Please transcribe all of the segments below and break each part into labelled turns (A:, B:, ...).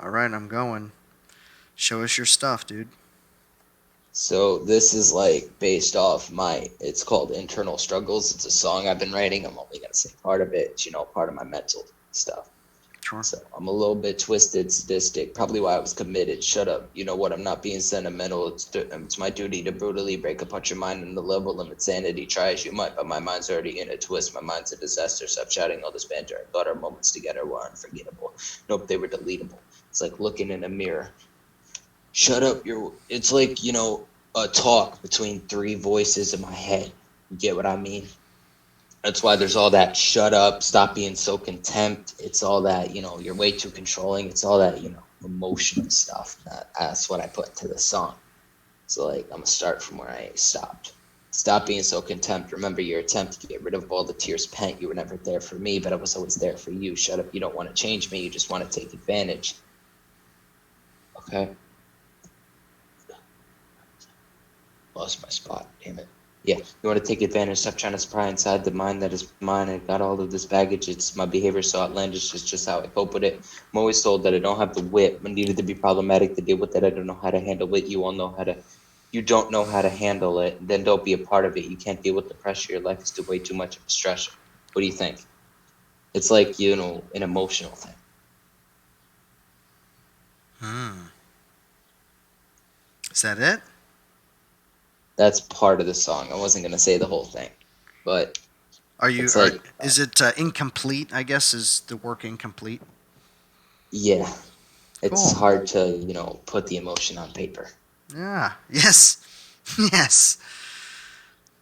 A: All right, I'm going. Show us your stuff, dude.
B: So this is like based off it's called Internal Struggles. It's a song I've been writing. I'm only gonna say part of it. It's, part of my mental stuff.
A: Sure.
B: So I'm a little bit twisted, sadistic. Probably why I was committed. Shut up. You know what? I'm not being sentimental. It's my duty to brutally break apart your mind on the level of insanity. Try as you might, but my mind's already in a twist. My mind's a disaster. Stop shouting all this banter. I thought our moments together were unforgettable. Nope, they were deletable. It's like looking in a mirror. Shut up. It's like, a talk between three voices in my head. You get what I mean? That's why there's all that shut up, stop being so contempt. It's all that, you're way too controlling. It's all that, emotional stuff. That's what I put into the song. So, like, I'm going to start from where I stopped. Stop being so contempt. Remember your attempt to get rid of all the tears pent. You were never there for me, but I was always there for you. Shut up. You don't want to change me. You just want to take advantage. Okay? Lost my spot. Damn it. Yeah, you want to take advantage. Stop trying to pry inside the mind that is mine. I got all of this baggage. It's my behavior so outlandish. It's just how I cope with it. I'm always told that I don't have the wit. I needed to be problematic to deal with it. I don't know how to handle it. You all know how to. You don't know how to handle it. Then don't be a part of it. You can't deal with the pressure. Your life is too way too much of a stressor. What do you think? It's like, an emotional thing.
A: Hmm. Is that it?
B: That's part of the song. I wasn't gonna say the whole thing, but
A: Are you?
B: it's
A: Are
B: like,
A: is it incomplete? I guess is the work incomplete.
B: yeah, it's
A: Cool.
B: hard to, put the emotion on paper.
A: Yeah. Yes. Yes.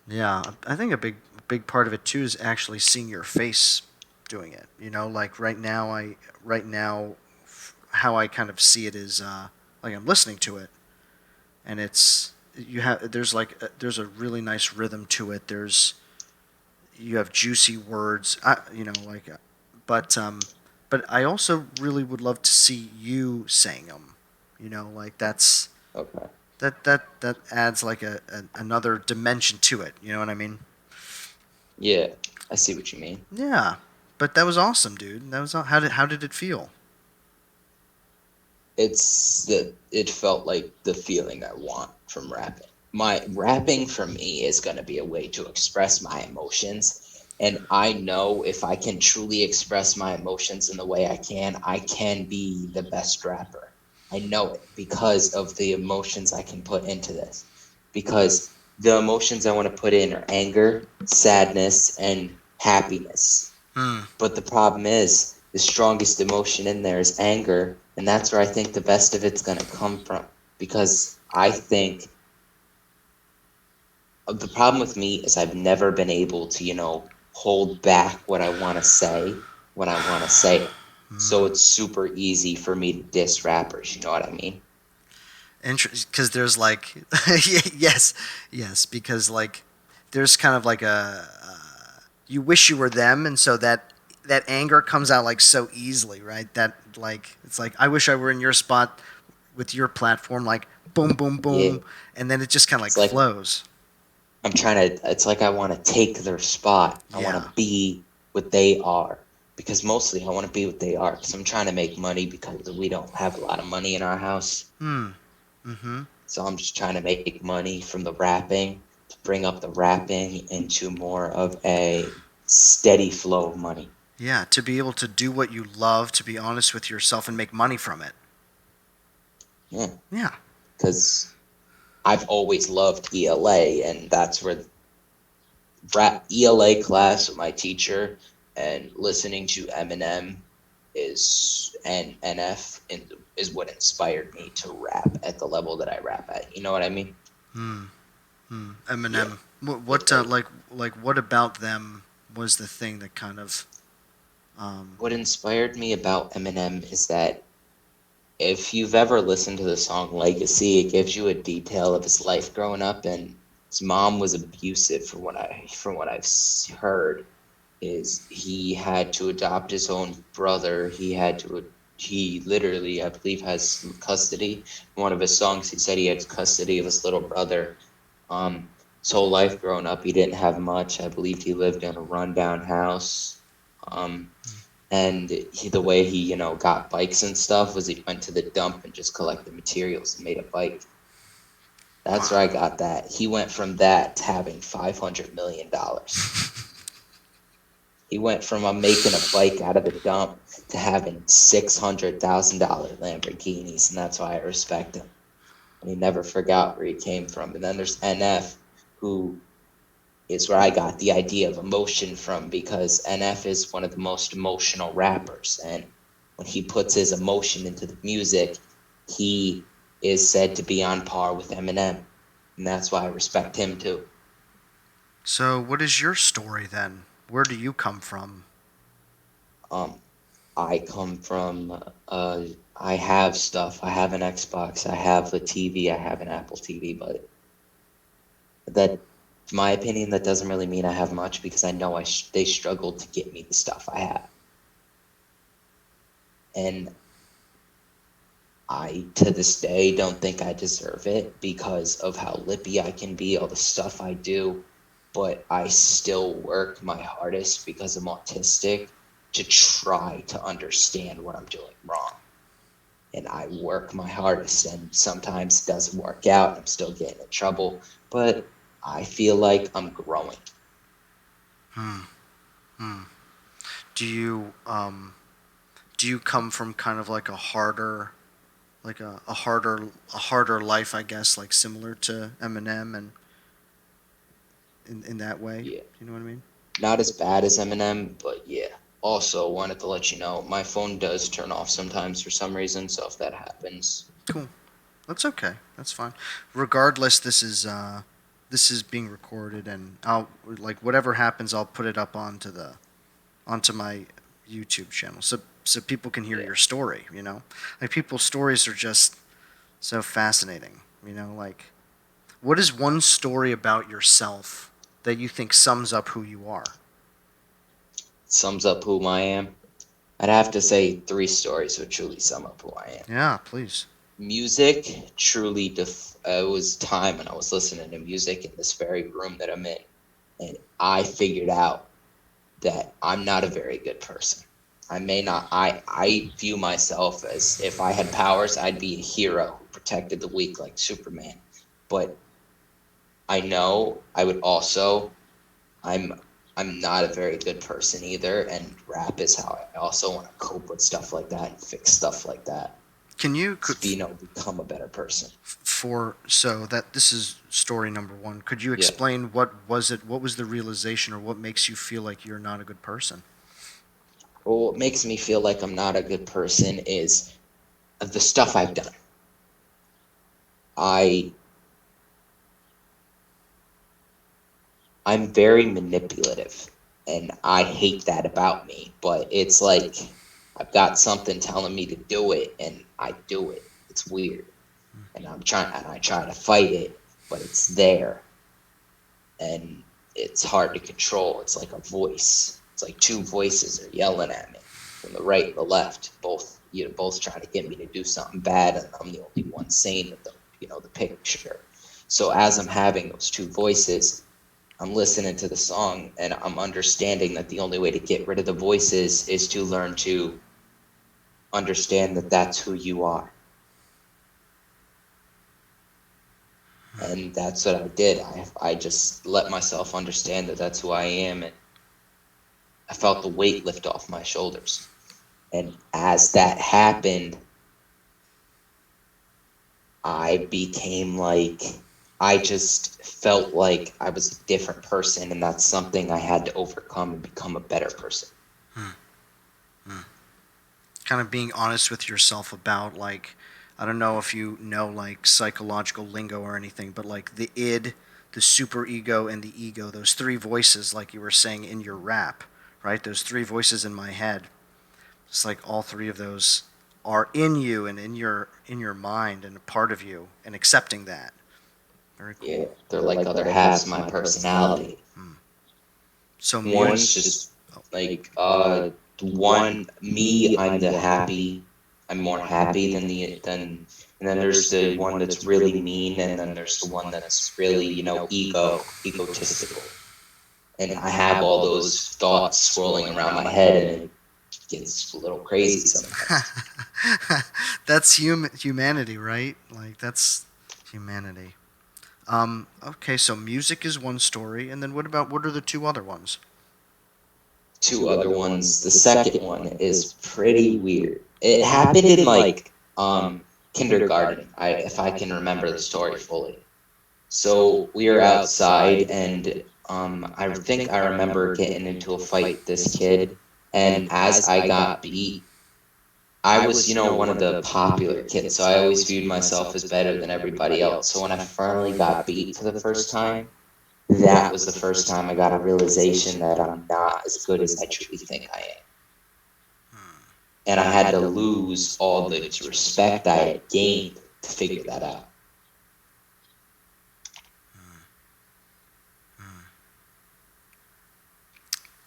A: Yeah. I think a big part of it too is actually seeing your face doing it. Like right now, how I kind of see it is like I'm listening to it, and there's a really nice rhythm to it. You have juicy words, but but I also really would love to see you saying them. Like
B: Okay.
A: that adds like another dimension to it. You know what I mean?
B: Yeah, I see what you mean.
A: Yeah. But that was awesome, dude. That was how did it feel?
B: It felt like the feeling I want from rapping. My rapping for me is going to be a way to express my emotions. And I know if I can truly express my emotions in the way I can be the best rapper. I know it because of the emotions I can put into this. Because the emotions I want to put in are anger, sadness, and happiness.
A: Hmm.
B: But the problem is, the strongest emotion in there is anger, and that's where I think the best of it's going to come from. Because I think the problem with me is I've never been able to, hold back what I want to say when I want to say it. So
A: Hmm.
B: it's super easy for me to diss rappers, you know what I mean?
A: Because there's like yes, yes, because like there's kind of like you wish you were them, and so that anger comes out like so easily, right? That like it's like I wish I were in your spot with your platform, like boom, boom,
B: Yeah.
A: boom, and then it just kind of like
B: It's like
A: flows.
B: it's like I want to take their spot. I want
A: Yeah.
B: to be what they are. Because mostly I want to be what they are. Because I'm trying to make money because we don't have a lot of money in our house.
A: Hmm. Mm-hmm.
B: So I'm just trying to make money from the rapping to bring up the rapping into more of a steady flow of money.
A: Yeah. To be able to do what you love, to be honest with yourself, and make money from it.
B: Yeah.
A: Yeah.
B: Because I've always loved ELA, and that's where rap ELA class with my teacher and listening to Eminem is and NF is what inspired me to rap at the level that I rap at. You know what I mean?
A: Hmm.
B: Yeah.
A: Eminem.
B: It,
A: What
B: like
A: like what about them was the thing that kind of um
B: what inspired me about Eminem is that if you've ever listened to the song Legacy, it gives you a detail of his life growing up, and his mom was abusive from what heard. Is he had to adopt his own brother. He literally, I believe, has custody. In one of his songs, he said he had custody of his little brother. Um, his whole life growing up, he didn't have much. I believe he lived in a rundown house. Um, And the way he, got bikes and stuff was he went to the dump and just collected materials and made a bike. That's where I got that. He went from that to having $500 million. He went from making a bike out of the dump to having $600,000 Lamborghinis, and that's why I respect him. And he never forgot where he came from. And then there's NF, who is where I got the idea of emotion from, because NF is one of the most emotional rappers. And when he puts his emotion into the music, he is said to be on par with Eminem. And that's why I respect him too.
A: So, what is your story then? Where do you come from?
B: Um, I come from, I have stuff. I have an Xbox. I have a TV. I have an Apple TV. But that, in my opinion, that doesn't really mean I have much, because I know they struggled to get me the stuff I have. And I, to this day, don't think I deserve it because of how lippy I can be, all the stuff I do. But I still work my hardest, because I'm autistic, to try to understand what I'm doing wrong. And I work my hardest, and sometimes it doesn't work out. I'm still getting in trouble, but I feel like I'm growing.
A: Hmm. Hmm. Do you do you come from kind of like a harder, like a harder life, I guess, like similar to Eminem, and in that way?
B: Yeah.
A: You know what I mean?
B: Not as bad as Eminem, but yeah. Also, wanted to let you know my phone does turn off sometimes for some reason, so if that happens,
A: Cool. That's okay. That's fine. Regardless, this is being recorded, and I'll like whatever happens, I'll put it up onto my YouTube channel, so people can hear
B: yeah.
A: your story. You know, like people's stories are just so fascinating. You know, like what is one story about yourself that you think sums up who you are?
B: Sums up who I am. I'd have to say 3 stories would truly sum up who I am.
A: Yeah, please.
B: Music truly it was time when I was listening to music in this very room that I'm in, and I figured out that I'm not a very good person. I may not I view myself as, if I had powers, I'd be a hero who protected the weak like Superman. But I know I would also I'm I'm not a very good person either, and rap is how I also want to cope with stuff like that and fix stuff like that.
A: Can you could
B: Become a better person.
A: for so that this is story number one. Could you
B: Yeah.
A: explain what was it? What was the realization, or what makes you feel like you're not a good person?
B: Well, what makes me feel like I'm not a good person is the stuff I've done. I I'm very manipulative, and I hate that about me, but it's like I've got something telling me to do it and I do it. It's weird. And I try to fight it, but it's there, and it's hard to control. It's like a voice. It's like 2 voices are yelling at me from the right and the left, both trying to get me to do something bad, and I'm the only one sane with the picture. So as I'm having those 2 voices, I'm listening to the song and I'm understanding that the only way to get rid of the voices is to learn to understand that that's who you are. And that's what I did. I just let myself understand that that's who I am, and I felt the weight lift off my shoulders. And as that happened, I became like, I just felt like I was a different person, and that's something I had to overcome and become a better person.
A: Hmm. Hmm. Kind of being honest with yourself about, like, I don't know if you know like psychological lingo or anything, but like the id, the super ego, and the ego, those three voices, like you were saying in your rap, right? Those three voices in my head. It's like all three of those are in you and in your mind and a part of you, and accepting that. Very
B: Yeah,
A: cool.
B: they're like other halves of my personality.
A: Hmm. So
B: One's
A: music.
B: just
A: Oh,
B: like one me, I'm the happy, I'm more happy than and then there's the one that's really mean, and then there's the one that's really, egotistical. And I have all those thoughts swirling around my head, and gets a little crazy sometimes.
A: That's humanity, right? Like that's humanity. Okay, so music is one story, and then what are the two other ones?
B: Two other ones. The second one is pretty weird. It happened in like kindergarten. If I can remember the story fully. So we were outside, and I think I remember getting into a fight with this kid, and as I got beat, I was, one of the popular kids, so I always viewed myself as better than everybody else. So when I finally got beat for the first time, that was the first time I got a realization that I'm not as good as I truly think I am. And I had to lose all the respect I had gained to figure that out.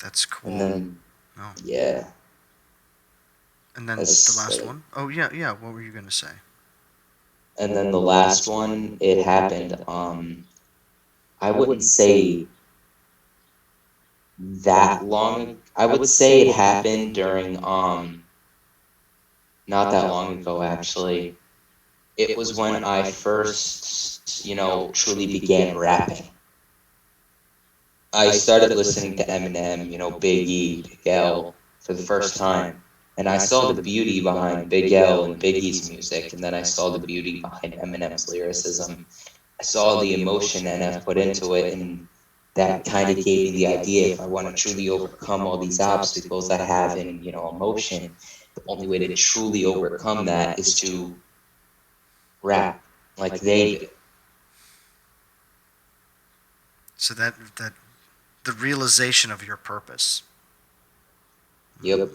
A: That's cool.
B: And then,
A: Oh.
B: yeah.
A: And then the last one? Oh yeah, yeah. What were you gonna say?
B: And then the last one, it happened. I wouldn't say that long. I would say it happened during not that long ago actually. It was when I first, truly began rapping. I started listening to Eminem, Biggie, Big L for the first time. And I saw the beauty behind Big L and Biggie's music, and then I saw the beauty behind Eminem's lyricism. I saw the emotion NF put into it, and that kind of gave me the idea if I want to truly overcome all these obstacles I have in, emotion, the only way to truly overcome that is to rap like they do.
A: So that the realization of your purpose.
B: Yep.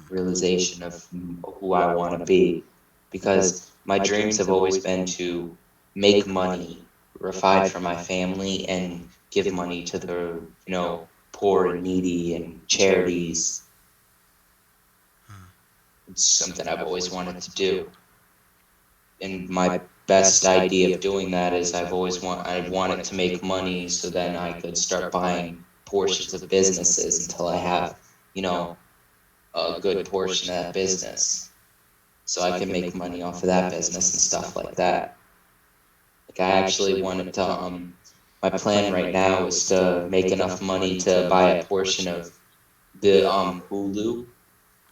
B: Realization of who I want to be. Because my dreams have always been to make money, provide for my family, and give money to the, poor and needy and charities. It's something I've always wanted to do. And my best idea of doing that is I wanted to make money so then I could start buying portions of businesses until I have, a good portion of that business. So I can make money off of that business and stuff like that. Like I actually wanted to my plan right now is to make enough money to buy a portion of the Hulu,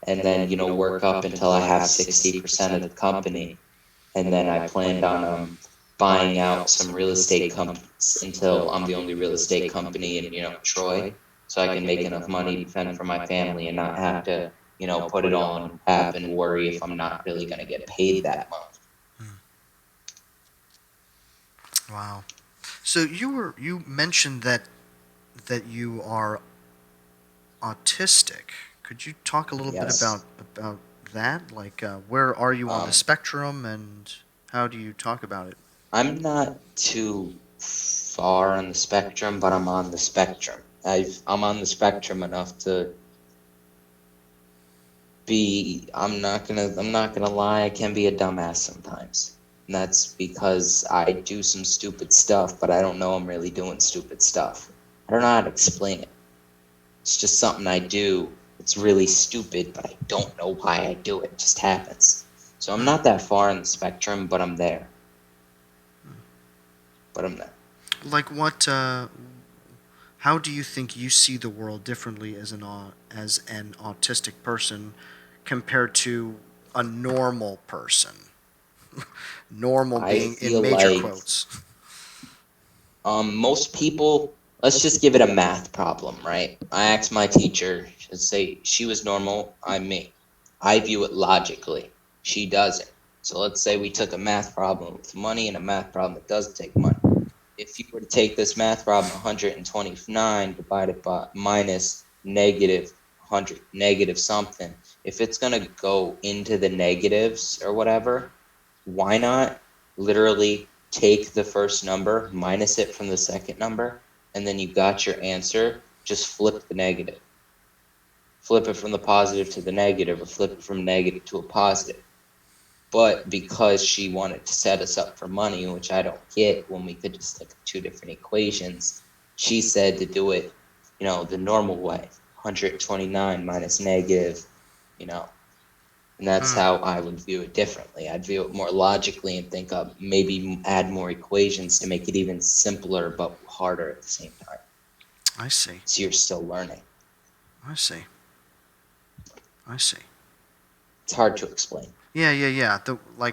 B: and then work up until I have 60% of the company, and then I planned on buying out some real estate companies until I'm the only real estate company in Troy, so I can make enough money to fend for my family and not have to put it all on tap and worry if I'm not really going to get paid that month.
A: Wow. So you mentioned that you are autistic. Could you talk a little bit
B: Yes.
A: about that? Like, where are you on the
B: Um,
A: spectrum, and how do you talk about it?
B: I'm not too far on the spectrum, but I'm on the spectrum. I'm on the spectrum enough to be. I'm not gonna lie. I can be a dumbass sometimes, and that's because I do some stupid stuff, but I don't know I'm really doing stupid stuff. I don't know how to explain it. It's just something I do. It's really stupid, but I don't know why I do it. It just happens. So I'm not that far on the spectrum, but I'm there. But I'm there.
A: Like, what? How do you think you see the world differently as as an autistic person compared to a normal person? Normal
B: I
A: being in
B: feel
A: major
B: like
A: quotes.
B: most people, let's just give it a math problem, right? I asked my teacher, let's say she was normal, I'm me. I view it logically. She doesn't. So let's say we took a math problem with money and a math problem that doesn't take money. If you were to take this math problem 129 divided by minus negative 100, negative something, if it's going to go into the negatives or whatever, why not literally take the first number, minus it from the second number, and then you got your answer, just flip the negative. Flip it from the positive to the negative, or flip it from negative to a positive. But because she wanted to set us up for money, which I don't get when we could just look at two different equations, she said to do it, the normal way. 129 minus negative you know. And that's
A: Hmm.
B: how I would view it differently. I'd view it more logically and think of maybe add more equations to make it even simpler but harder at the same time.
A: I see.
B: So you're still learning.
A: I see. I see.
B: It's hard to explain.
A: Yeah, yeah, yeah.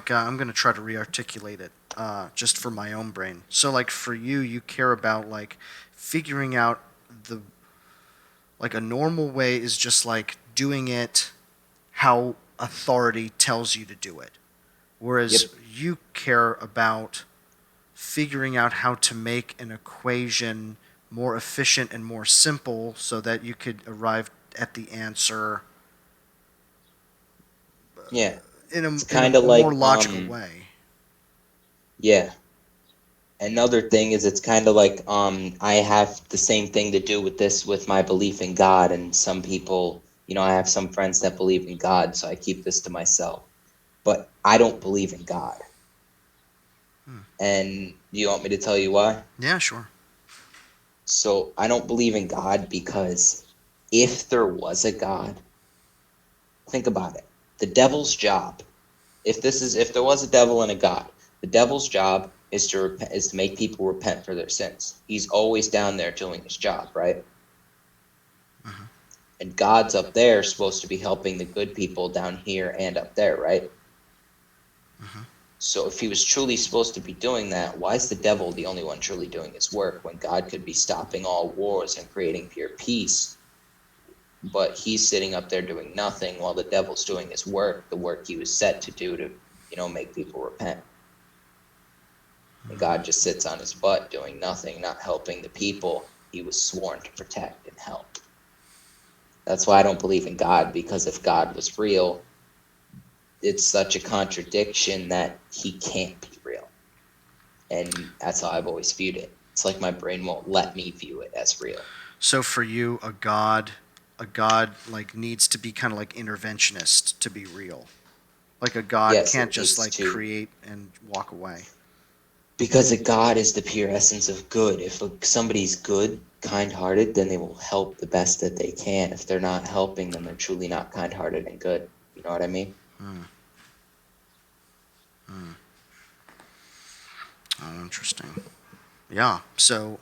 A: I'm gonna try to re-articulate it, just for my own brain. So, like, for you, you care about like figuring out the like a normal way is just like doing it how authority tells you to do it, whereas
B: Yep.
A: you care about figuring out how to make an equation more efficient and more simple so that you could arrive at the answer
B: Yeah.
A: in
B: It's
A: a
B: kind of
A: more
B: like
A: logical way.
B: yeah. Another thing is it's kind of like I have the same thing to do with this with my belief in God, and some people, I have some friends that believe in God, so I keep this to myself. But I don't believe in God.
A: Hmm.
B: And you want me to tell you why?
A: Yeah, sure.
B: So I don't believe in God because if there was a God, think about it. The devil's job, if there was a devil and a God, the devil's job is to make people repent for their sins. He's always down there doing his job, right?
A: Hmm.
B: And God's up there supposed to be helping the good people down here and up there, right?
A: Hmm.
B: So if he was truly supposed to be doing that, why is the devil the only one truly doing his work when God could be stopping all wars and creating pure peace? But he's sitting up there doing nothing while the devil's doing his work, the work he was set to do to, make people repent. And God just sits on his butt doing nothing, not helping the people he was sworn to protect and help. That's why I don't believe in God, because if God was real, it's such a contradiction that he can't be real. And that's how I've always viewed it. It's like my brain won't let me view it as real.
A: So for you, a god like needs to be kind of like interventionist to be real. Like a god
B: Yes,
A: can't
B: it
A: just
B: needs
A: like
B: to,
A: create and walk away.
B: because a God is the pure essence of good. If somebody's good, kind-hearted, then they will help the best that they can. If they're not helping, then they're truly not kind-hearted and good. You know what I mean?
A: Hmm. Hmm. Oh, interesting. Yeah. So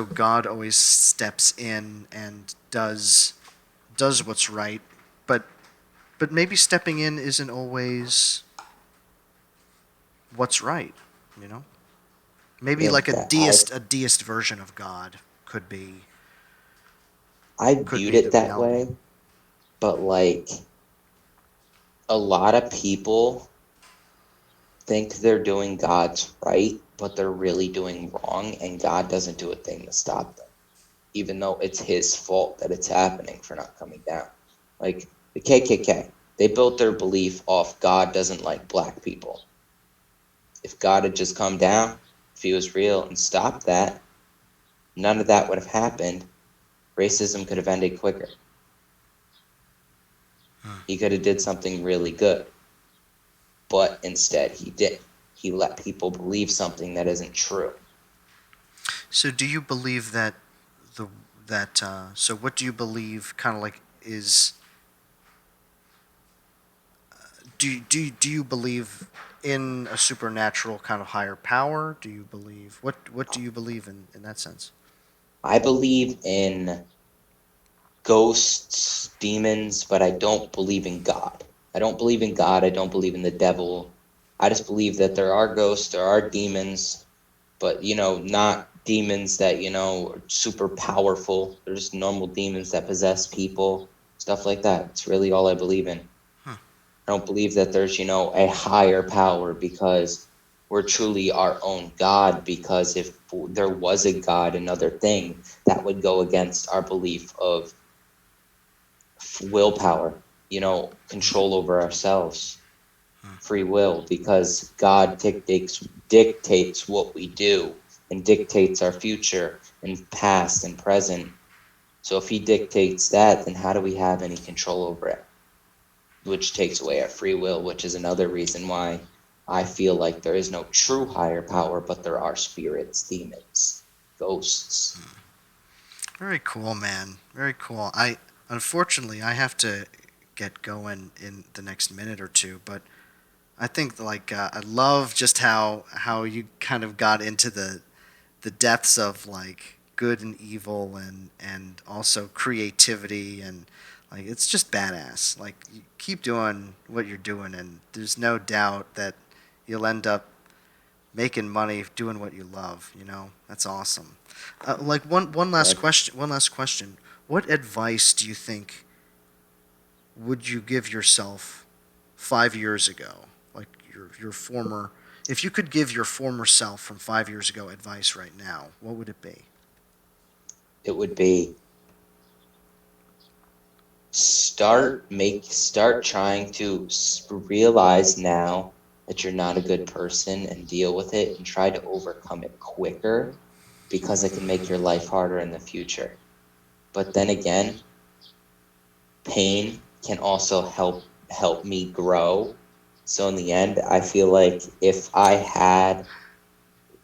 A: God always steps in and does what's right, but maybe stepping in isn't always what's right, you know? Maybe
B: Yeah,
A: like
B: that I
A: a deist version of God could be
B: I
A: could
B: viewed
A: be the
B: it that
A: reality.
B: way, but like a lot of people think they're doing God's right, but they're really doing wrong, and God doesn't do a thing to stop them, even though it's his fault that it's happening for not coming down. Like the KKK, they built their belief off God doesn't like black people. If God had just come down, if he was real and stopped that, none of that would have happened. Racism could have ended quicker.
A: Hmm.
B: He could have did something really good, but instead he didn't. He let people believe something that isn't true.
A: So do you believe that the so what do you believe kind of like is do you believe in a supernatural kind of higher power? Do you believe what do you believe in that sense?
B: I believe in ghosts, demons, but I don't believe in God. I don't believe in God. I don't believe in the devil. I just believe that there are ghosts, there are demons, but not demons that are super powerful. They're just normal demons that possess people, stuff like that. It's really all I believe in.
A: Hmm.
B: I don't believe that there's a higher power, because we're truly our own God. Because if there was a God, another thing, that would go against our belief of willpower, control over ourselves,
A: Hmm.
B: free will, because God dictates what we do and dictates our future and past and present. So if he dictates that, then how do we have any control over it? Which takes away our free will, which is another reason why I feel like there is no true higher power, but there are spirits, demons, ghosts.
A: Very cool, man. Very cool. I unfortunately I have to get going in the next minute or two. But I think I love just how you kind of got into the depths of like good and evil and also creativity and like it's just badass. Like you keep doing what you're doing and there's no doubt that you'll end up making money doing what you love, you know. That's awesome. Like one last question, what advice do you think would you give yourself 5 years ago? Like your former, if you could give your former self from 5 years ago advice right now, what would it be?
B: It would be start trying to realize now that you're not a good person and deal with it and try to overcome it quicker because it can make your life harder in the future. But then again, pain can also help me grow. So in the end, I feel like if I had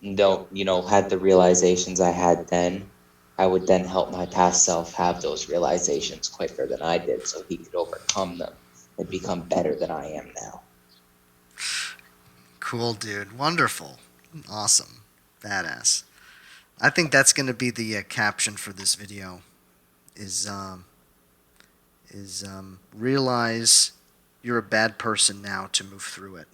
B: the realizations I had then, I would then help my past self have those realizations quicker than I did so he could overcome them and become better than I am now.
A: Cool, dude. Wonderful. Awesome. Badass. I think that's going to be the caption for this video. Is realize you're a bad person now to move through it.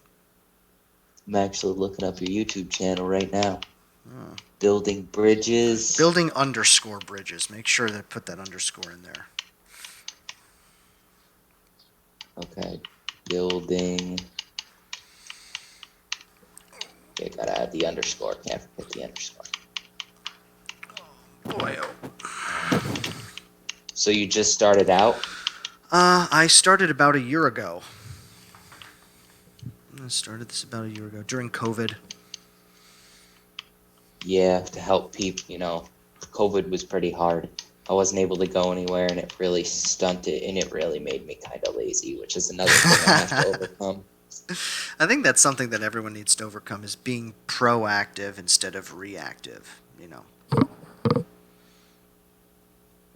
B: I'm actually looking up your YouTube channel right now.
A: Oh.
B: Building bridges.
A: Building underscore bridges. Make sure to put that underscore in there.
B: Okay. Building. Okay, gotta add the underscore. Can't forget the underscore.
A: Boy,
B: So you just started out?
A: I started about a year ago. I started this about a year ago during COVID.
B: Yeah, to help people, COVID was pretty hard. I wasn't able to go anywhere and it really stunted and it really made me kind of lazy, which is another thing I have to overcome.
A: I think that's something that everyone needs to overcome is being proactive instead of reactive, you know.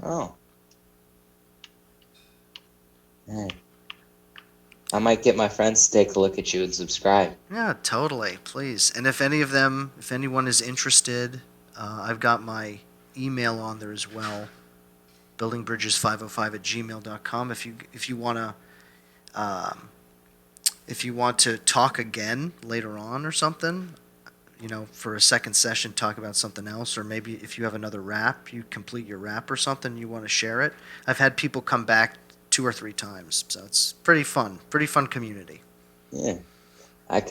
B: Oh. Hey. I might get my friends to take a look at you and subscribe.
A: Yeah, totally. Please. And if anyone is interested, I've got my email on there as well. buildingbridges505@gmail.com. If you want to talk again later on or something, for a second session, talk about something else, or maybe if you have another rap, you complete your rap or something, you want to share it. I've had people come back 2 or 3 times, so it's pretty fun community.
B: Yeah, I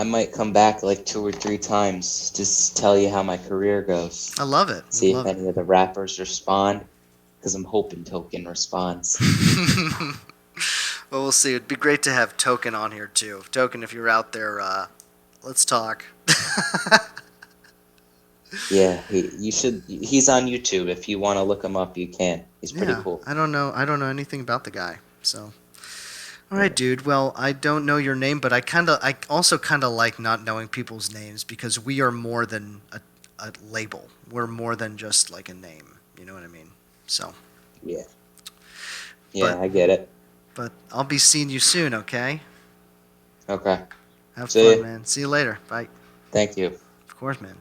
B: might come back like 2 or 3 times just to tell you how my career goes.
A: I love it.
B: See if any of the rappers respond, because I'm hoping Token responds.
A: Well, we'll see. It'd be great to have Token on here too. Token, if you're out there, let's talk.
B: Yeah, he's on YouTube. If you want to look him up, you can. He's pretty cool.
A: I don't know anything about the guy. So, all right, dude. Well, I don't know your name, but I also kind of like not knowing people's names because we are more than a label. We're more than just like a name. You know what I mean? So.
B: Yeah. Yeah, I get it.
A: But I'll be seeing you soon. Okay.
B: Okay.
A: Have fun, man. See you later. Bye.
B: Thank you.
A: Of course, man.